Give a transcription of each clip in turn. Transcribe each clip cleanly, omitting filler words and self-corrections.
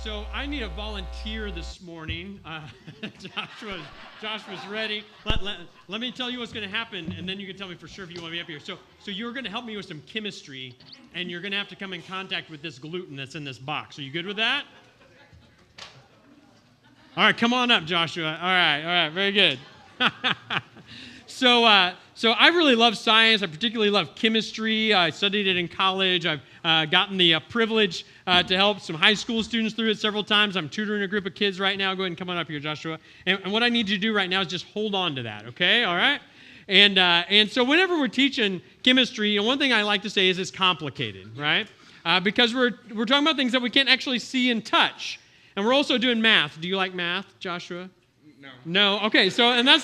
So I need a volunteer this morning. Josh was ready. Let me tell you what's going to happen, and then you can tell me for sure if you want to be up here. So you're going to help me with some chemistry, and you're going to have to come in contact with this gluten that's in this box. Are you good with that? All right, come on up, Joshua. All right, very good. So I really love science. I particularly love chemistry. I studied it in college. I've gotten the privilege to help some high school students through it several times. I'm tutoring a group of kids right now. Go ahead and come on up here, Joshua. And what I need you to do right now is just hold on to that, okay? All right? And so whenever we're teaching chemistry, one thing I like to say is it's complicated, right? Because we're talking about things that we can't actually see and touch. And we're also doing math. Do you like math, Joshua? No. Okay. So and that's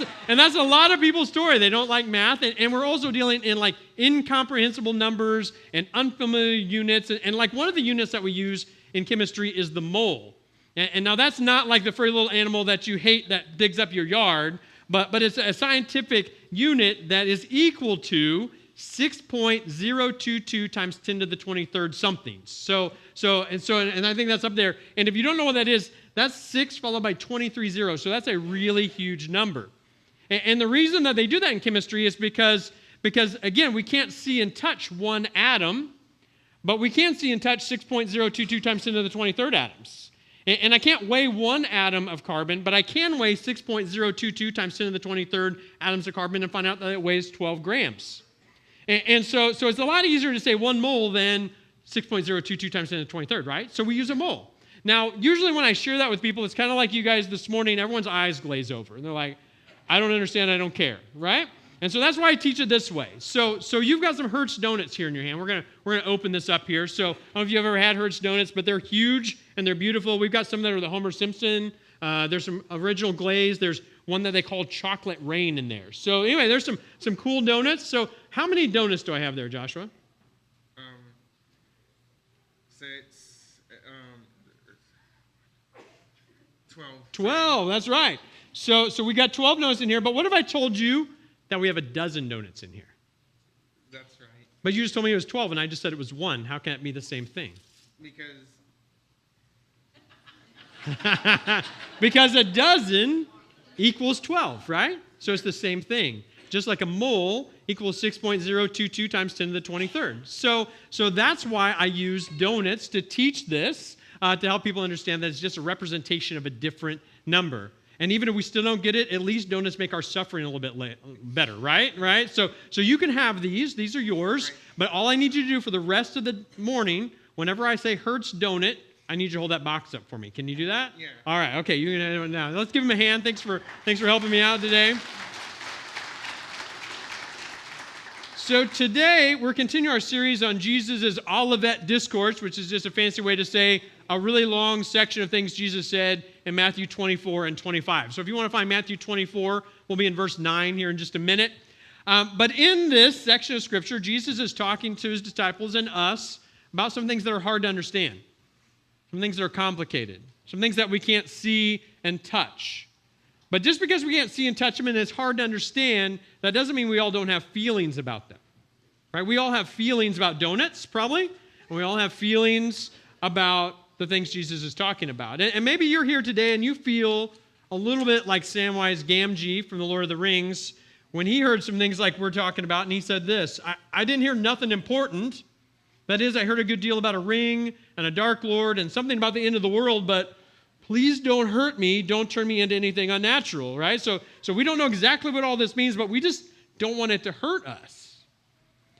a lot of people's story. They don't like math, and we're also dealing in like incomprehensible numbers and unfamiliar units, and like one of the units that we use in chemistry is the mole. And now that's not like the furry little animal that you hate that digs up your yard, but it's a scientific unit that is equal to 6.022 times 10 to the 23rd something. So I think that's up there. And if you don't know what that is, that's 6 followed by 23 zeros. So that's a really huge number. And the reason that they do that in chemistry is because again, we can't see and touch one atom, but we can see and touch 6.022 times 10 to the 23rd atoms. And I can't weigh one atom of carbon, but I can weigh 6.022 times 10 to the 23rd atoms of carbon and find out that it weighs 12 grams. And so it's a lot easier to say 1 mole than 6.022 times 10 to the 23rd, right? So we use a mole. Now, usually when I share that with people, it's kind of like you guys this morning, everyone's eyes glaze over. And they're like, I don't understand, I don't care, right? And so that's why I teach it this way. So you've got some Hertz donuts here in your hand. We're gonna open this up here. So I don't know if you've ever had Hertz donuts, but they're huge and they're beautiful. We've got some that are the Homer Simpson. There's some original glaze. There's one that they call chocolate rain in there. So anyway, there's some cool donuts. So how many donuts do I have there, Joshua? 12, that's right. So we got 12 donuts in here, but what if I told you that we have a dozen donuts in here? That's right. But you just told me it was 12, and I just said it was 1. How can it be the same thing? Because a dozen equals 12, right? So it's the same thing. Just like a mole equals 6.022 times 10 to the 23rd. So that's why I use donuts to teach this, to help people understand that it's just a representation of a different number. And even if we still don't get it, at least donuts make our suffering a little bit better, right? So you can have these. These are yours. Right. But all I need you to do for the rest of the morning, whenever I say Hertz donut, I need you to hold that box up for me. Can you do that? Yeah. All right. Okay. You can do it now. Let's give him a hand. Thanks for helping me out today. So today, we're continuing our series on Jesus' Olivet Discourse, which is just a fancy way to say a really long section of things Jesus said in Matthew 24 and 25. So if you want to find Matthew 24, we'll be in verse 9 here in just a minute. But in this section of Scripture, Jesus is talking to his disciples and us about some things that are hard to understand, some things that are complicated, some things that we can't see and touch. But just because we can't see and touch them and it's hard to understand, that doesn't mean we all don't have feelings about them. Right? We all have feelings about donuts, probably, and we all have feelings about the things Jesus is talking about. And maybe you're here today and you feel a little bit like Samwise Gamgee from The Lord of the Rings when he heard some things like we're talking about, and he said this, I didn't hear nothing important. That is, I heard a good deal about a ring and a dark lord and something about the end of the world, but please don't hurt me. Don't turn me into anything unnatural, right? So we don't know exactly what all this means, but we just don't want it to hurt us.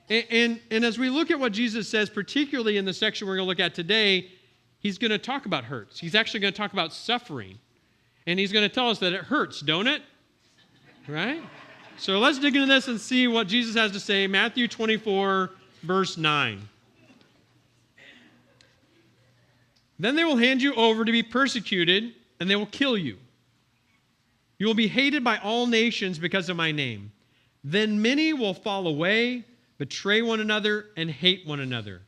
And as we look at what Jesus says, particularly in the section we're going to look at today, he's going to talk about hurts. He's actually going to talk about suffering. And he's going to tell us that it hurts, don't it? Right? So let's dig into this and see what Jesus has to say. Matthew 24, verse 9. Then they will hand you over to be persecuted, and they will kill you. You will be hated by all nations because of my name. Then many will fall away, betray one another, and hate one another.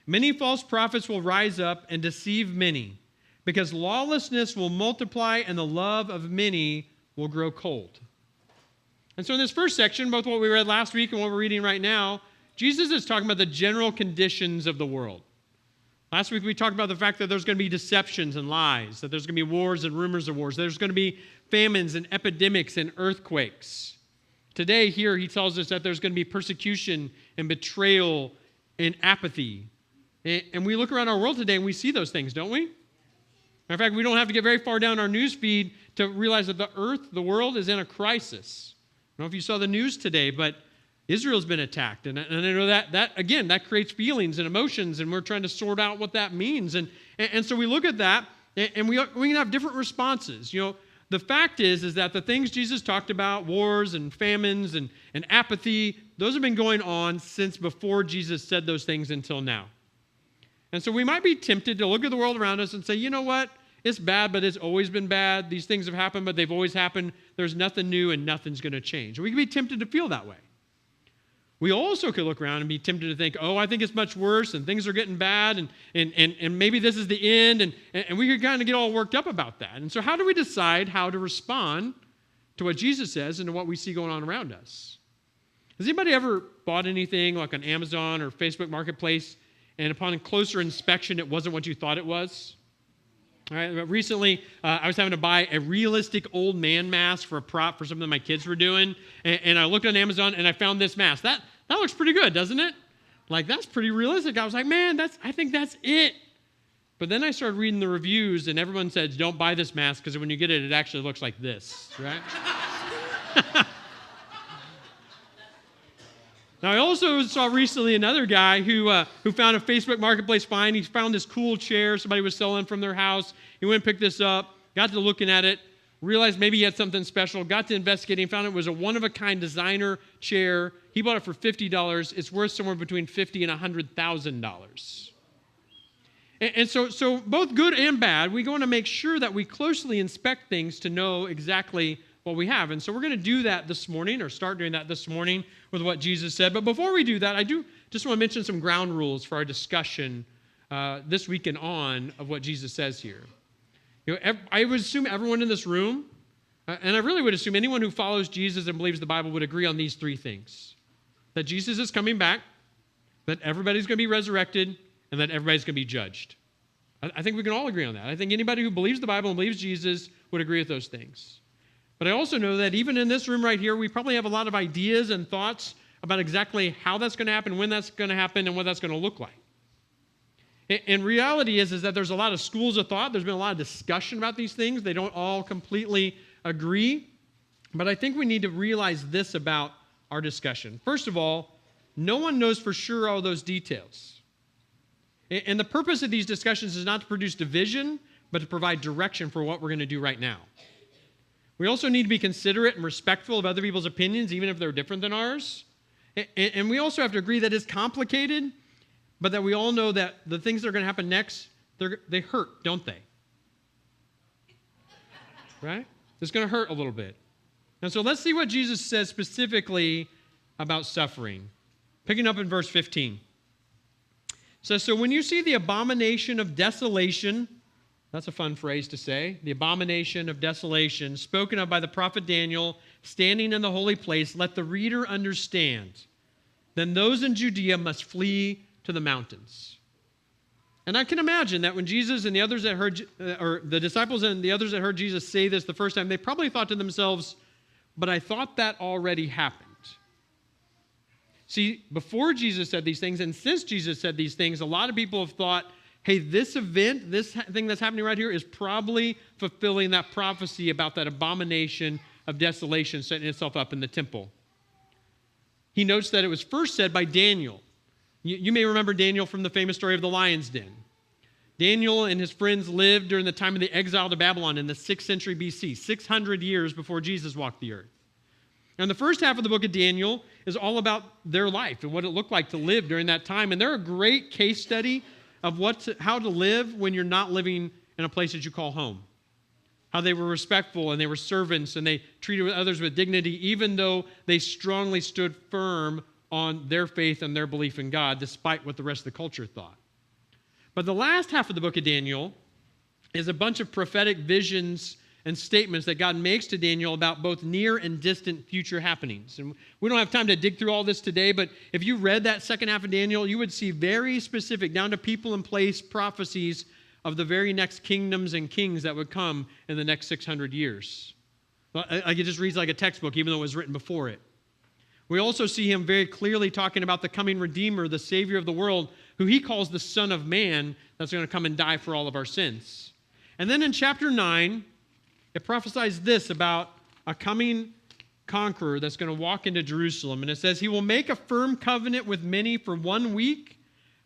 Many false prophets will rise up and deceive many, because lawlessness will multiply and the love of many will grow cold. And so in this first section, both what we read last week and what we're reading right now, Jesus is talking about the general conditions of the world. Last week we talked about the fact that there's going to be deceptions and lies, that there's going to be wars and rumors of wars, there's going to be famines and epidemics and earthquakes. Today here he tells us that there's going to be persecution and betrayal and apathy. And we look around our world today and we see those things, don't we? Matter of fact, we don't have to get very far down our news feed to realize that the world is in a crisis. I don't know if you saw the news today, but Israel's been attacked. And I know that creates feelings and emotions, and we're trying to sort out what that means. And so we look at that, and we can have different responses. You know, the fact is that the things Jesus talked about, wars and famines and apathy, those have been going on since before Jesus said those things until now. And so we might be tempted to look at the world around us and say, you know what? It's bad, but it's always been bad. These things have happened, but they've always happened. There's nothing new and nothing's going to change. We can be tempted to feel that way. We also could look around and be tempted to think, oh, I think it's much worse and things are getting bad and maybe this is the end. And we could kind of get all worked up about that. And so how do we decide how to respond to what Jesus says and to what we see going on around us? Has anybody ever bought anything like on Amazon or Facebook Marketplace and upon closer inspection, it wasn't what you thought it was? All right, recently, I was having to buy a realistic old man mask for a prop for something that my kids were doing, and I looked on Amazon and I found this mask. That looks pretty good, doesn't it? Like, that's pretty realistic. I was like, man, I think that's it. But then I started reading the reviews, and everyone said, don't buy this mask because when you get it, it actually looks like this, right? Now, I also saw recently another guy who found a Facebook Marketplace find. He found this cool chair somebody was selling from their house. He went and picked this up, got to looking at it, realized maybe he had something special, got to investigating, found it was a one-of-a-kind designer chair. He bought it for $50. It's worth somewhere between $50,000 and $100,000. And so both good and bad, we want to make sure that we closely inspect things to know exactly what we have. And so we're going to do that this morning, or start doing that this morning with what Jesus said. But before we do that, I do just want to mention some ground rules for our discussion this week and on of what Jesus says here. You know, I would assume everyone in this room, and I really would assume anyone who follows Jesus and believes the Bible would agree on these three things. That Jesus is coming back, that everybody's going to be resurrected, and that everybody's going to be judged. I think we can all agree on that. I think anybody who believes the Bible and believes Jesus would agree with those things. But I also know that even in this room right here, we probably have a lot of ideas and thoughts about exactly how that's going to happen, when that's going to happen, and what that's going to look like. And reality is that there's a lot of schools of thought. There's been a lot of discussion about these things. They don't all completely agree. But I think we need to realize this about our discussion. First of all, no one knows for sure all those details. And the purpose of these discussions is not to produce division, but to provide direction for what we're going to do right now. We also need to be considerate and respectful of other people's opinions, even if they're different than ours. And we also have to agree that it's complicated, but that we all know that the things that are going to happen next, they hurt, don't they? Right? It's going to hurt a little bit. And so let's see what Jesus says specifically about suffering. Picking up in verse 15. It says, so when you see the abomination of desolation, that's a fun phrase to say. The abomination of desolation, spoken of by the prophet Daniel, standing in the holy place, let the reader understand. Then those in Judea must flee to the mountains. And I can imagine that when Jesus and the others that heard, or the disciples and the others that heard Jesus say this the first time, they probably thought to themselves, but I thought that already happened. See, before Jesus said these things, and since Jesus said these things, a lot of people have thought, hey, this event, this thing that's happening right here is probably fulfilling that prophecy about that abomination of desolation setting itself up in the temple. He notes that it was first said by Daniel. You may remember Daniel from the famous story of the lion's den. Daniel and his friends lived during the time of the exile to Babylon in the 6th century BC, 600 years before Jesus walked the earth. And the first half of the book of Daniel is all about their life and what it looked like to live during that time. And they're a great case study of how to live when you're not living in a place that you call home. How they were respectful and they were servants and they treated others with dignity, even though they strongly stood firm on their faith and their belief in God, despite what the rest of the culture thought. But the last half of the book of Daniel is a bunch of prophetic visions and statements that God makes to Daniel about both near and distant future happenings. And we don't have time to dig through all this today, but if you read that second half of Daniel, you would see very specific, down to people and place, prophecies of the very next kingdoms and kings that would come in the next 600 years. It just reads like a textbook, even though it was written before it. We also see him very clearly talking about the coming Redeemer, the Savior of the world, who he calls the Son of Man, that's going to come and die for all of our sins. And then in chapter 9, it prophesies this about a coming conqueror that's going to walk into Jerusalem. And it says, he will make a firm covenant with many for 1 week,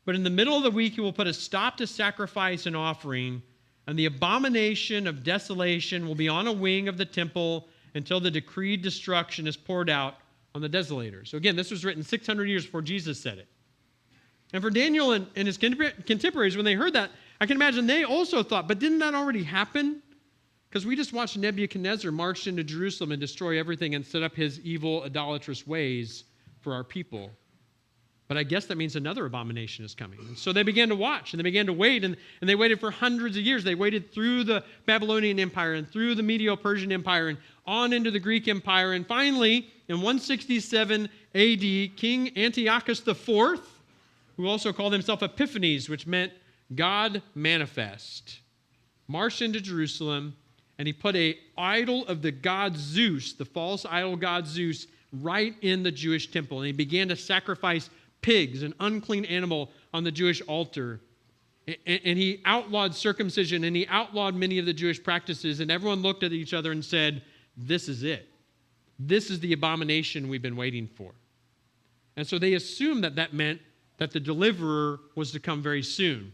but in the middle of the week he will put a stop to sacrifice and offering, and the abomination of desolation will be on a wing of the temple until the decreed destruction is poured out on the desolators. So again, this was written 600 years before Jesus said it. And for Daniel and his contemporaries, when they heard that, I can imagine they also thought, but didn't that already happen? Because we just watched Nebuchadnezzar march into Jerusalem and destroy everything and set up his evil, idolatrous ways for our people. But I guess that means another abomination is coming. And so they began to watch and they began to wait, and they waited for hundreds of years. They waited through the Babylonian Empire and through the Medo-Persian Empire and on into the Greek Empire. And finally, in 167 AD, King Antiochus IV, who also called himself Epiphanes, which meant God manifest, marched into Jerusalem, and he put an idol of the god Zeus, the false idol god Zeus, right in the Jewish temple. And he began to sacrifice pigs, an unclean animal, on the Jewish altar. And he outlawed circumcision, and he outlawed many of the Jewish practices. And everyone looked at each other and said, this is it. This is the abomination we've been waiting for. And so they assumed that that meant that the deliverer was to come very soon.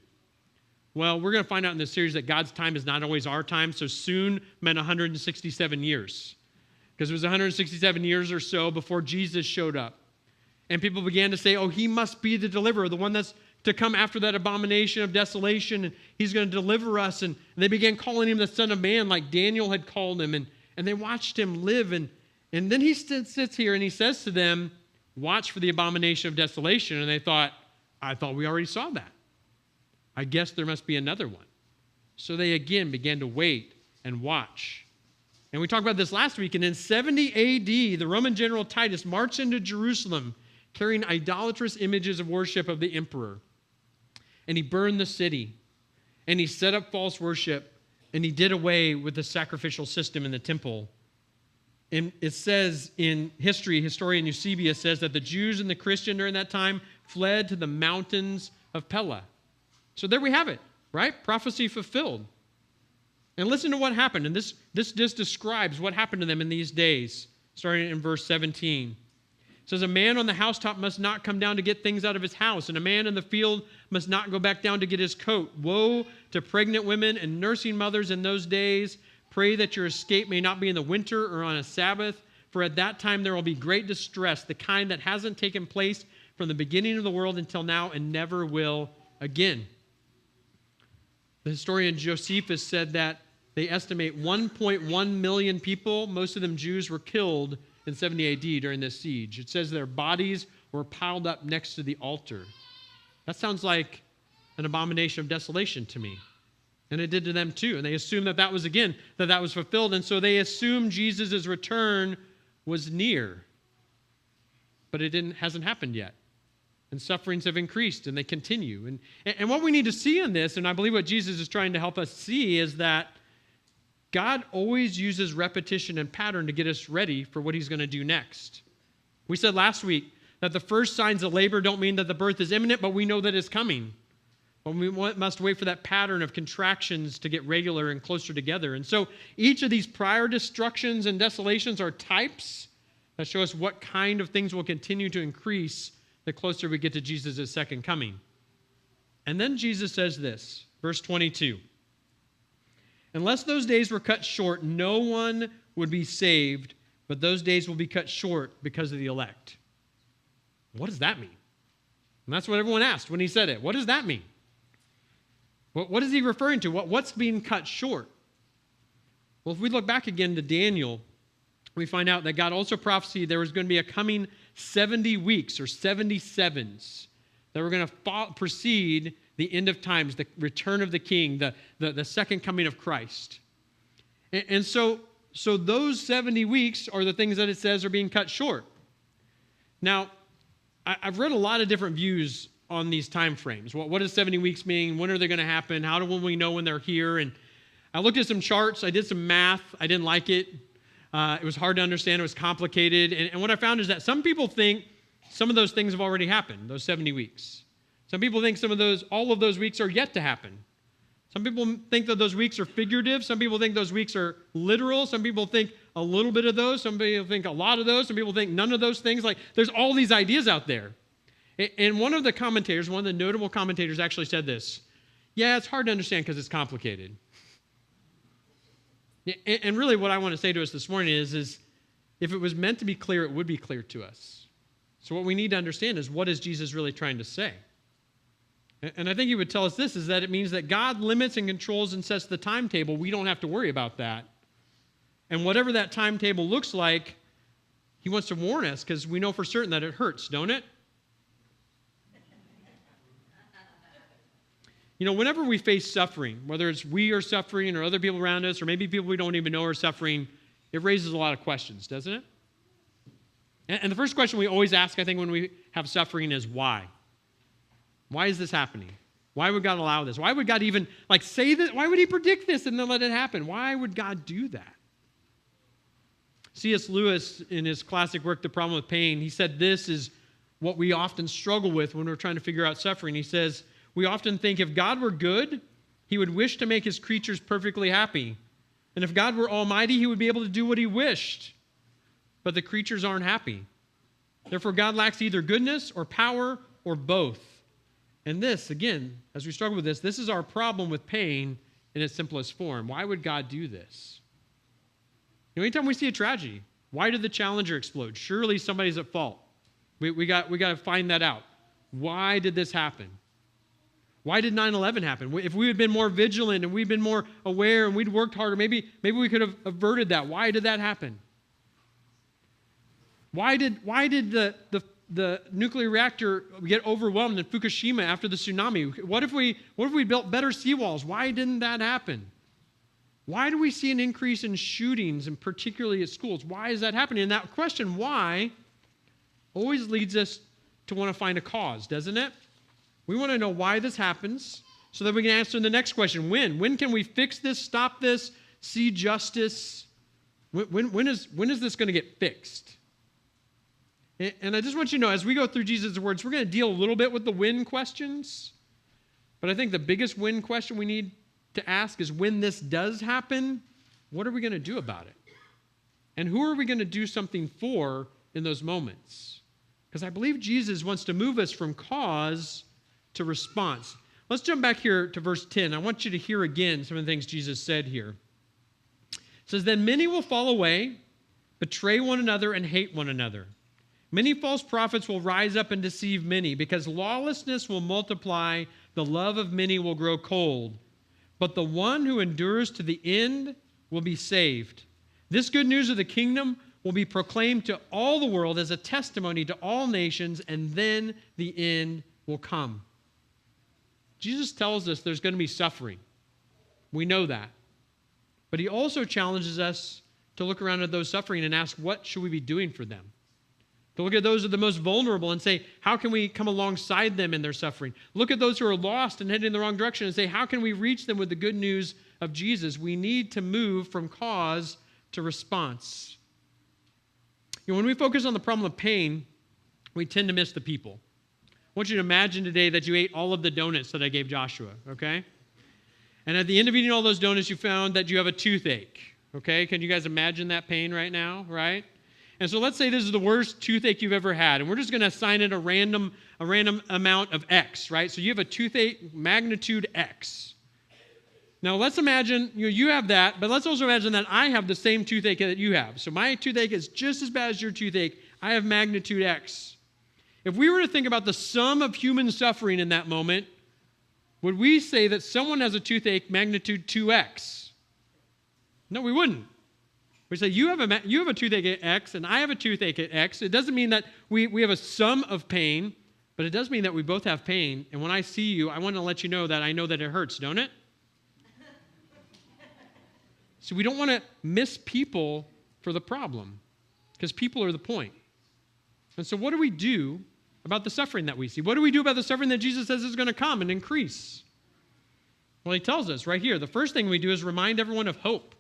Well, we're going to find out in this series that God's time is not always our time. So soon meant 167 years. Because it was 167 years or so before Jesus showed up. And people began to say, oh, he must be the deliverer, the one that's to come after that abomination of desolation, and he's going to deliver us. And they began calling him the Son of Man, like Daniel had called him. And they watched him live. And then he sits here and he says to them, watch for the abomination of desolation. And they thought, I thought we already saw that. I guess there must be another one. So they again began to wait and watch. And we talked about this last week. And in 70 AD, the Roman general Titus marched into Jerusalem carrying idolatrous images of worship of the emperor. And he burned the city. And he set up false worship. And he did away with the sacrificial system in the temple. And it says in history, historian Eusebius says that the Jews and the Christian during that time fled to the mountains of Pella. So there we have it, right? Prophecy fulfilled. And listen to what happened. And this just describes what happened to them in these days, starting in verse 17. It says, a man on the housetop must not come down to get things out of his house, and a man in the field must not go back down to get his coat. Woe to pregnant women and nursing mothers in those days. Pray that your escape may not be in the winter or on a Sabbath, for at that time there will be great distress, the kind that hasn't taken place from the beginning of the world until now and never will again. The historian Josephus said that they estimate 1.1 million people, most of them Jews, were killed in 70 AD during this siege. It says their bodies were piled up next to the altar. That sounds like an abomination of desolation to me. And it did to them too. And they assumed that was fulfilled. And so they assumed Jesus' return was near. But it hasn't happened yet. And sufferings have increased and they continue. And what we need to see in this, and I believe what Jesus is trying to help us see, is that God always uses repetition and pattern to get us ready for what he's going to do next. We said last week that the first signs of labor don't mean that the birth is imminent, but we know that it's coming. But we must wait for that pattern of contractions to get regular and closer together. And so each of these prior destructions and desolations are types that show us what kind of things will continue to increase the closer we get to Jesus' second coming. And then Jesus says this, verse 22. Unless those days were cut short, no one would be saved, but those days will be cut short because of the elect. What does that mean? And that's what everyone asked when he said it. What does that mean? What is he referring to? What's being cut short? Well, if we look back again to Daniel, we find out that God also prophesied there was going to be a coming 70 weeks or 77s that were going to precede the end of times, the return of the King, the second coming of Christ. And so those 70 weeks are the things that it says are being cut short. Now, I've read a lot of different views on these time frames. What does 70 weeks mean? When are they going to happen? How do we know when they're here? And I looked at some charts. I did some math. I didn't like it. It was hard to understand. It was complicated. And what I found is that some people think some of those things have already happened, those 70 weeks. Some people think all of those weeks are yet to happen. Some people think that those weeks are figurative. Some people think those weeks are literal. Some people think a little bit of those. Some people think a lot of those. Some people think none of those things. Like, there's all these ideas out there. And one of the notable commentators actually said this: yeah, it's hard to understand because it's complicated. And really what I want to say to us this morning is if it was meant to be clear, it would be clear to us. So what we need to understand is, what is Jesus really trying to say? And I think he would tell us this, is that it means that God limits and controls and sets the timetable. We don't have to worry about that. And whatever that timetable looks like, he wants to warn us, because we know for certain that it hurts, don't it? You know, whenever we face suffering, whether it's we are suffering or other people around us, or maybe people we don't even know are suffering, it raises a lot of questions, doesn't it? And the first question we always ask, I think, when we have suffering is why? Why is this happening? Why would God allow this? Why would God even say that? Why would he predict this and then let it happen? Why would God do that? C.S. Lewis, in his classic work, The Problem with Pain, he said this is what we often struggle with when we're trying to figure out suffering. He says, we often think if God were good, he would wish to make his creatures perfectly happy. And if God were almighty, he would be able to do what he wished. But the creatures aren't happy. Therefore, God lacks either goodness or power or both. And this, again, as we struggle with this is our problem with pain in its simplest form. Why would God do this? You know, anytime we see a tragedy, why did the Challenger explode? Surely somebody's at fault. We got to find that out. Why did this happen? Why did 9/11 happen? If we had been more vigilant and we'd been more aware and we'd worked harder, maybe we could have averted that. Why did that happen? Why did the nuclear reactor get overwhelmed in Fukushima after the tsunami? What if we built better seawalls? Why didn't that happen? Why do we see an increase in shootings, and particularly at schools? Why is that happening? And that question, why, always leads us to want to find a cause, doesn't it? We want to know why this happens so that we can answer the next question, when? When can we fix this, stop this, see justice? When is this going to get fixed? And I just want you to know, as we go through Jesus' words, we're going to deal a little bit with the when questions. But I think the biggest when question we need to ask is, when this does happen, what are we going to do about it? And who are we going to do something for in those moments? Because I believe Jesus wants to move us from cause to response. Let's jump back here to verse 10. I want you to hear again some of the things Jesus said here. It says, then many will fall away, betray one another, and hate one another. Many false prophets will rise up and deceive many, because lawlessness will multiply, the love of many will grow cold. But the one who endures to the end will be saved. This good news of the kingdom will be proclaimed to all the world as a testimony to all nations, and then the end will come. Jesus tells us there's going to be suffering. We know that. But he also challenges us to look around at those suffering and ask, what should we be doing for them? To look at those who are the most vulnerable and say, how can we come alongside them in their suffering? Look at those who are lost and heading in the wrong direction and say, how can we reach them with the good news of Jesus? We need to move from cause to response. You know, when we focus on the problem of pain, we tend to miss the people. I want you to imagine today that you ate all of the donuts that I gave Joshua, okay? And at the end of eating all those donuts, you found that you have a toothache, okay? Can you guys imagine that pain right now, right? And so let's say this is the worst toothache you've ever had, and we're just going to assign it a random amount of X, right? So you have a toothache magnitude X. Now let's imagine you have that, but let's also imagine that I have the same toothache that you have. So my toothache is just as bad as your toothache. I have magnitude X. If we were to think about the sum of human suffering in that moment, would we say that someone has a toothache magnitude 2X? No, we wouldn't. We say, you have a toothache at X, and I have a toothache at X. It doesn't mean that we have a sum of pain, but it does mean that we both have pain. And when I see you, I want to let you know that I know that it hurts, don't it? So we don't want to miss people for the problem, because people are the point. And so what do we do about the suffering that we see? What do we do about the suffering that Jesus says is going to come and increase? Well, he tells us right here, the first thing we do is remind everyone of hope.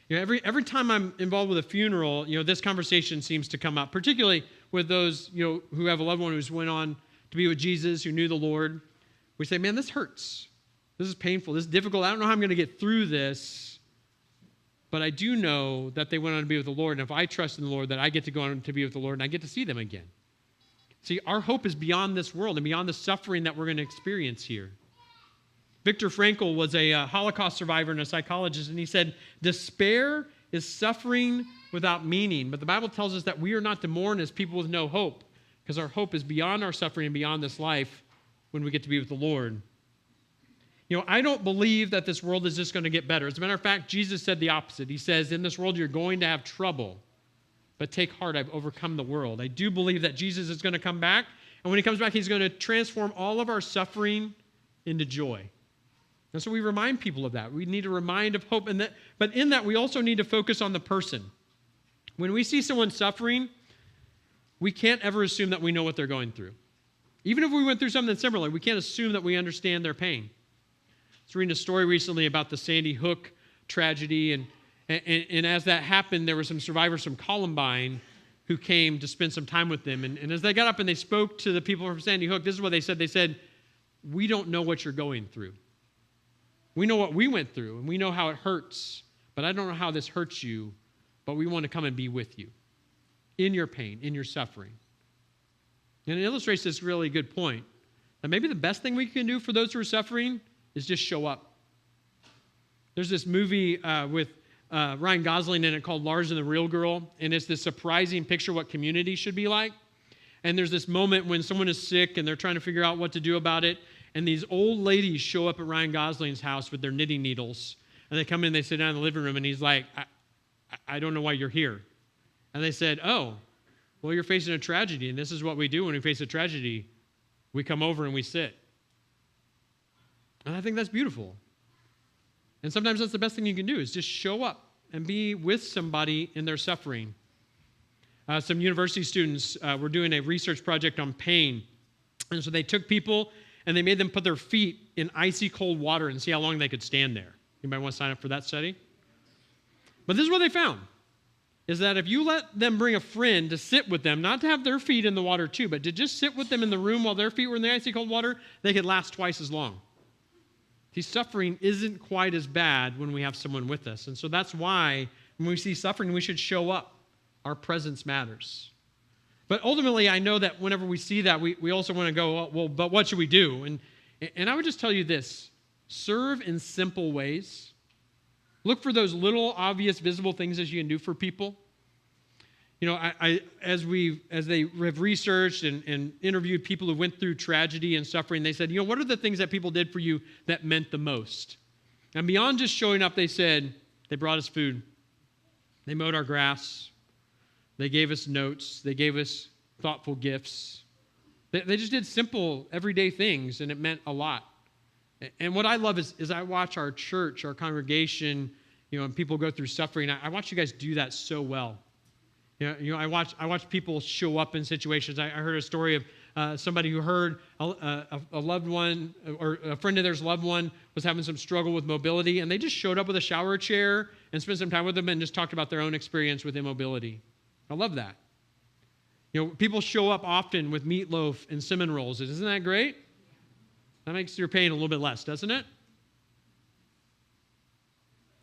Every time I'm involved with a funeral, this conversation seems to come up, particularly with those, who have a loved one who's went on to be with Jesus, who knew the Lord. We say, man, this hurts. This is painful. This is difficult. I don't know how I'm going to get through this, but I do know that they went on to be with the Lord, and if I trust in the Lord, that I get to go on to be with the Lord, and I get to see them again. See, our hope is beyond this world and beyond the suffering that we're going to experience here. Viktor Frankl was a Holocaust survivor and a psychologist, and he said, despair is suffering without meaning. But the Bible tells us that we are not to mourn as people with no hope, because our hope is beyond our suffering and beyond this life when we get to be with the Lord. I don't believe that this world is just going to get better. As a matter of fact, Jesus said the opposite. He says, in this world you're going to have trouble, but take heart, I've overcome the world. I do believe that Jesus is going to come back, and when he comes back, he's going to transform all of our suffering into joy. And so we remind people of that. We need to remind of hope. But in that, we also need to focus on the person. When we see someone suffering, we can't ever assume that we know what they're going through. Even if we went through something similar, we can't assume that we understand their pain. I was reading a story recently about the Sandy Hook tragedy, and as that happened, there were some survivors from Columbine who came to spend some time with them. And as they got up and they spoke to the people from Sandy Hook, this is what they said. They said, we don't know what you're going through. We know what we went through, and we know how it hurts, but I don't know how this hurts you, but we want to come and be with you in your pain, in your suffering. And it illustrates this really good point, that maybe the best thing we can do for those who are suffering is just show up. There's this movie with Ryan Gosling in it called Lars and the Real Girl, and it's this surprising picture of what community should be like. And there's this moment when someone is sick and they're trying to figure out what to do about it, and these old ladies show up at Ryan Gosling's house with their knitting needles, and they come in, they sit down in the living room, and he's like, I don't know why you're here. And they said, oh, well, you're facing a tragedy, and this is what we do when we face a tragedy. We come over and we sit. And I think that's beautiful. And sometimes that's the best thing you can do, is just show up and be with somebody in their suffering. Some university students were doing a research project on pain. And so they took people and they made them put their feet in icy cold water and see how long they could stand there. Anybody want to sign up for that study? But this is what they found, is that if you let them bring a friend to sit with them, not to have their feet in the water too, but to just sit with them in the room while their feet were in the icy cold water, they could last twice as long. See, suffering isn't quite as bad when we have someone with us. And so that's why when we see suffering, we should show up. Our presence matters. But ultimately, I know that whenever we see that, we also want to go, well, but what should we do? And I would just tell you this: serve in simple ways. Look for those little, obvious, visible things that you can do for people. As they have researched and interviewed people who went through tragedy and suffering, they said, what are the things that people did for you that meant the most? And beyond just showing up, they said, they brought us food. They mowed our grass. They gave us notes. They gave us thoughtful gifts. They just did simple, everyday things, and it meant a lot. And what I love is I watch our church, our congregation, and people go through suffering. I watch you guys do that so well. I watch people show up in situations. I heard a story of somebody who heard a loved one or a friend of theirs loved one was having some struggle with mobility, and they just showed up with a shower chair and spent some time with them and just talked about their own experience with immobility. I love that. People show up often with meatloaf and cinnamon rolls. Isn't that great? That makes your pain a little bit less, doesn't it?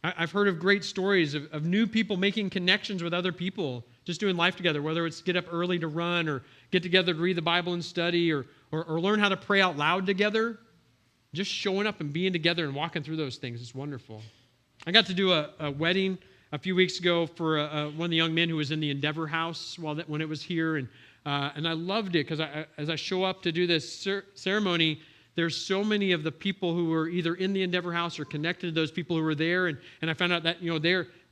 I've heard of great stories of new people making connections with other people, just doing life together, whether it's get up early to run or get together to read the Bible and study or learn how to pray out loud together. Just showing up and being together and walking through those things is wonderful. I got to do a wedding a few weeks ago for one of the young men who was in the Endeavor House when it was here, and I loved it because as I show up to do this ceremony, there's so many of the people who were either in the Endeavor House or connected to those people who were there, and I found out that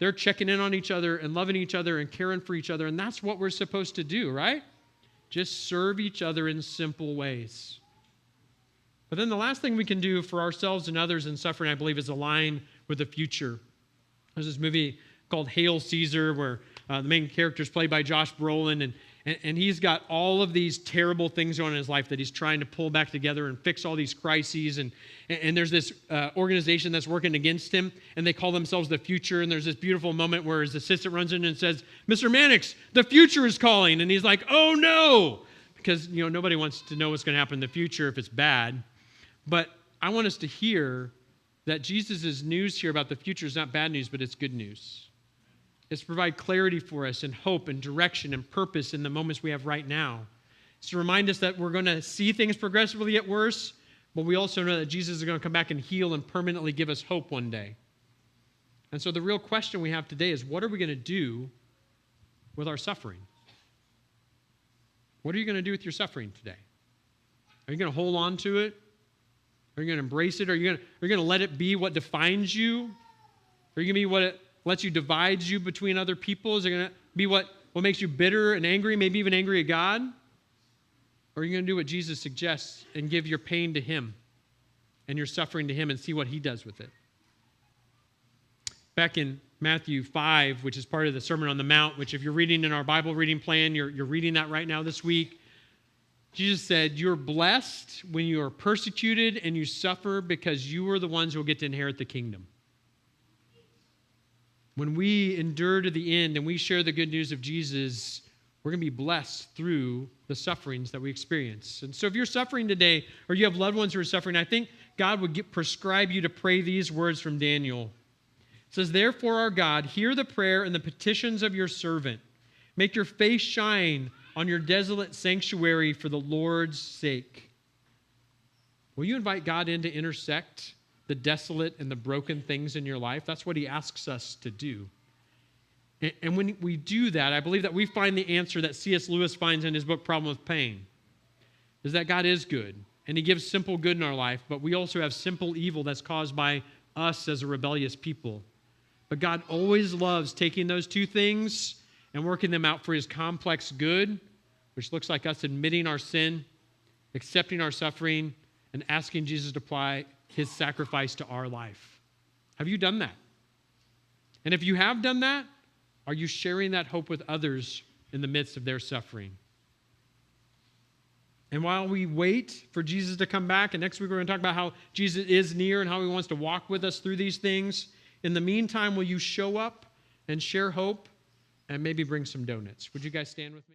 they're checking in on each other and loving each other and caring for each other, and that's what we're supposed to do, right? Just serve each other in simple ways. But then the last thing we can do for ourselves and others in suffering, I believe, is align with the future. There's this movie called Hail Caesar where the main character is played by Josh Brolin, and he's got all of these terrible things going on in his life that he's trying to pull back together and fix all these crises. And there's this organization that's working against him, and they call themselves the future. And there's this beautiful moment where his assistant runs in and says, "Mr. Mannix, the future is calling." And he's like, "Oh no," because nobody wants to know what's going to happen in the future if it's bad. But I want us to hear that Jesus' news here about the future is not bad news, but it's good news. It's to provide clarity for us and hope and direction and purpose in the moments we have right now. It's to remind us that we're going to see things progressively get worse, but we also know that Jesus is going to come back and heal and permanently give us hope one day. And so the real question we have today is, what are we going to do with our suffering? What are you going to do with your suffering today? Are you going to hold on to it? Are you going to embrace it? Are you going to let it be what defines you? Are you going to be what it lets you divide you between other people? Is it going to be what makes you bitter and angry, maybe even angry at God? Or are you going to do what Jesus suggests and give your pain to Him and your suffering to Him and see what He does with it? Back in Matthew 5, which is part of the Sermon on the Mount, which if you're reading in our Bible reading plan, you're reading that right now this week. Jesus said, "You're blessed when you are persecuted and you suffer because you are the ones who will get to inherit the kingdom." When we endure to the end and we share the good news of Jesus, we're going to be blessed through the sufferings that we experience. And so if you're suffering today or you have loved ones who are suffering, I think God would prescribe you to pray these words from Daniel. It says, "Therefore, our God, hear the prayer and the petitions of your servant. Make your face shine on your desolate sanctuary for the Lord's sake." Will you invite God in to intersect the desolate and the broken things in your life? That's what He asks us to do. And when we do that, I believe that we find the answer that C.S. Lewis finds in his book, Problem with Pain, is that God is good, and He gives simple good in our life, but we also have simple evil that's caused by us as a rebellious people. But God always loves taking those two things and working them out for His complex good, which looks like us admitting our sin, accepting our suffering, and asking Jesus to apply His sacrifice to our life. Have you done that? And if you have done that, are you sharing that hope with others in the midst of their suffering? And while we wait for Jesus to come back, and next week we're going to talk about how Jesus is near and how He wants to walk with us through these things, in the meantime, will you show up and share hope and maybe bring some donuts? Would you guys stand with me?